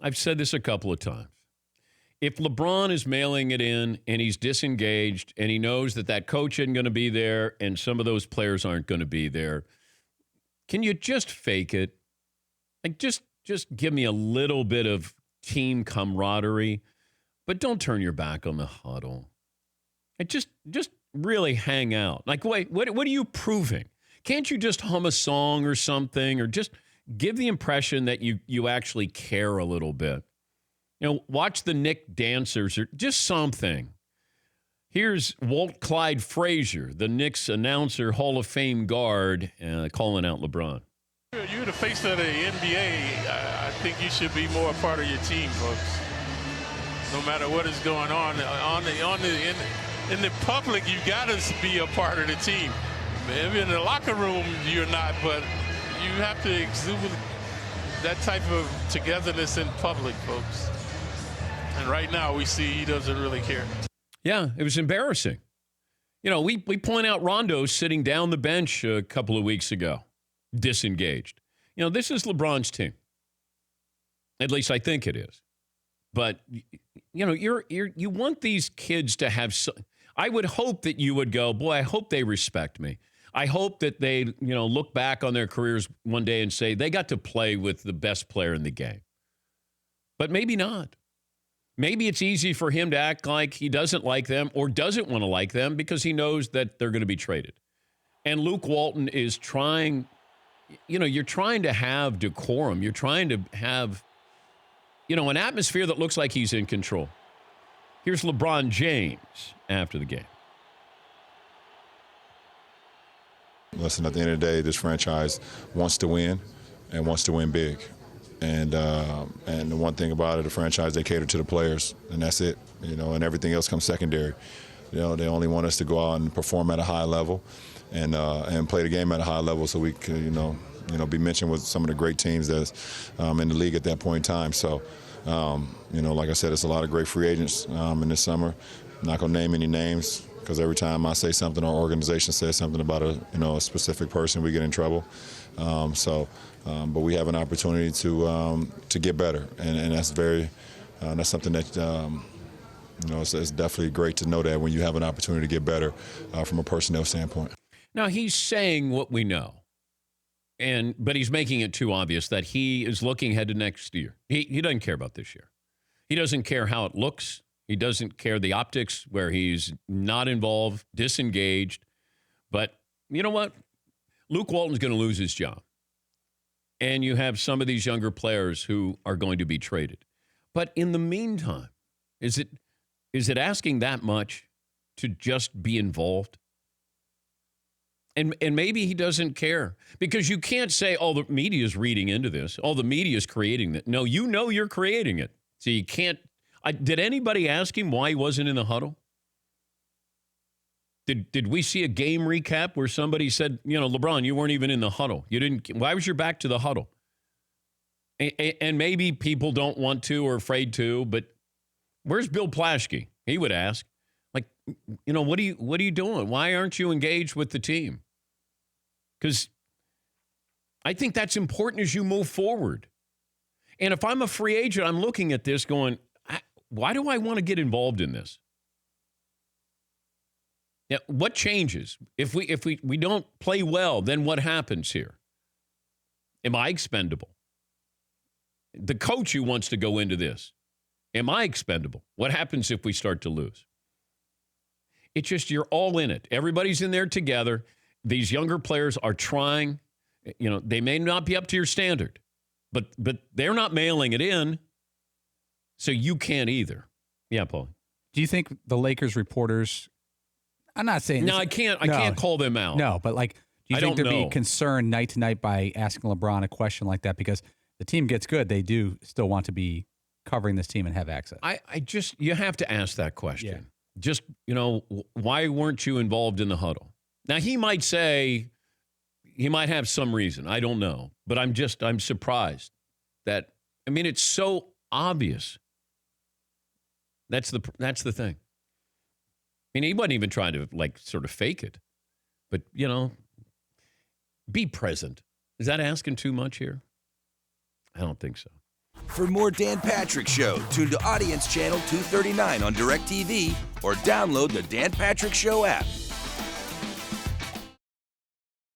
I've said this a couple of times. If LeBron is mailing it in and he's disengaged and he knows that that coach isn't going to be there and some of those players aren't going to be there, can you just fake it? Like just give me a little bit of team camaraderie, but don't turn your back on the huddle. And just really hang out. Like, wait, what are you proving? Can't you just hum a song or something, or just give the impression that you actually care a little bit? You know, watch the Knick dancers or just something. Here's Walt Frazier, the Knicks announcer, Hall of Fame guard, calling out LeBron. You're the face of the NBA. I think you should be more a part of your team, folks. No matter what is going on in the public, you got to be a part of the team. Maybe in the locker room, you're not, but you have to exude that type of togetherness in public, folks. And right now, we see he doesn't really care. Yeah, it was embarrassing. You know, we point out Rondo sitting down the bench a couple of weeks ago, disengaged. You know, this is LeBron's team. At least I think it is. But you know, you want these kids to have. I would hope that you would go, boy, I hope they respect me. I hope that they, look back on their careers one day and say they got to play with the best player in the game. But maybe not. Maybe it's easy for him to act like he doesn't like them or doesn't want to like them because he knows that they're going to be traded. And Luke Walton is trying, you're trying to have decorum. You're trying to have, an atmosphere that looks like he's in control. Here's LeBron James after the game. Listen, at the end of the day, this franchise wants to win and wants to win big. And the one thing about it, the franchise, they cater to the players, and that's it. And everything else comes secondary. They only want us to go out and perform at a high level and play the game at a high level so we can, be mentioned with some of the great teams that's in the league at that point in time. So, like I said, it's a lot of great free agents in this summer. I'm not going to name any names because every time I say something or organization says something about a specific person, we get in trouble. But we have an opportunity to get better, and that's that's something that it's definitely great to know that when you have an opportunity to get better from a personnel standpoint. Now he's saying what we know, but he's making it too obvious that he is looking ahead to next year. He doesn't care about this year. He doesn't care how it looks. He doesn't care the optics where he's not involved, disengaged. But you know what? Luke Walton's going to lose his job. And you have some of these younger players who are going to be traded. But in the meantime, is it asking that much to just be involved? And maybe he doesn't care. Because you can't say, oh, the media is reading into this. Oh, the media is creating it. No, you're creating it. So you can't. Did anybody ask him why he wasn't in the huddle? Did we see a game recap where somebody said, LeBron, you weren't even in the huddle. Why was your back to the huddle? And maybe people don't want to or afraid to, but where's Bill Plaschke? He would ask, what are you doing? Why aren't you engaged with the team? Because I think that's important as you move forward. And if I'm a free agent, I'm looking at this going, why do I want to get involved in this? Now, what changes? If we don't play well, then what happens here? Am I expendable? The coach who wants to go into this, am I expendable? What happens if we start to lose? It's just you're all in it. Everybody's in there together. These younger players are trying. They may not be up to your standard, but they're not mailing it in, so you can't either. Yeah, Paul. Do you think the Lakers reporters? I'm not saying no. I can't call them out. No, but do you think they'd be concerned night to night by asking LeBron a question like that because the team gets good? They do still want to be covering this team and have access. You have to ask that question. Yeah. Just why weren't you involved in the huddle? Now he might say he might have some reason. I don't know, but I'm surprised that it's so obvious. That's the thing. He wasn't even trying to sort of fake it, but be present. Is that asking too much here? I don't think so. For more Dan Patrick Show, tune to Audience Channel 239 on DirecTV or download the Dan Patrick Show app.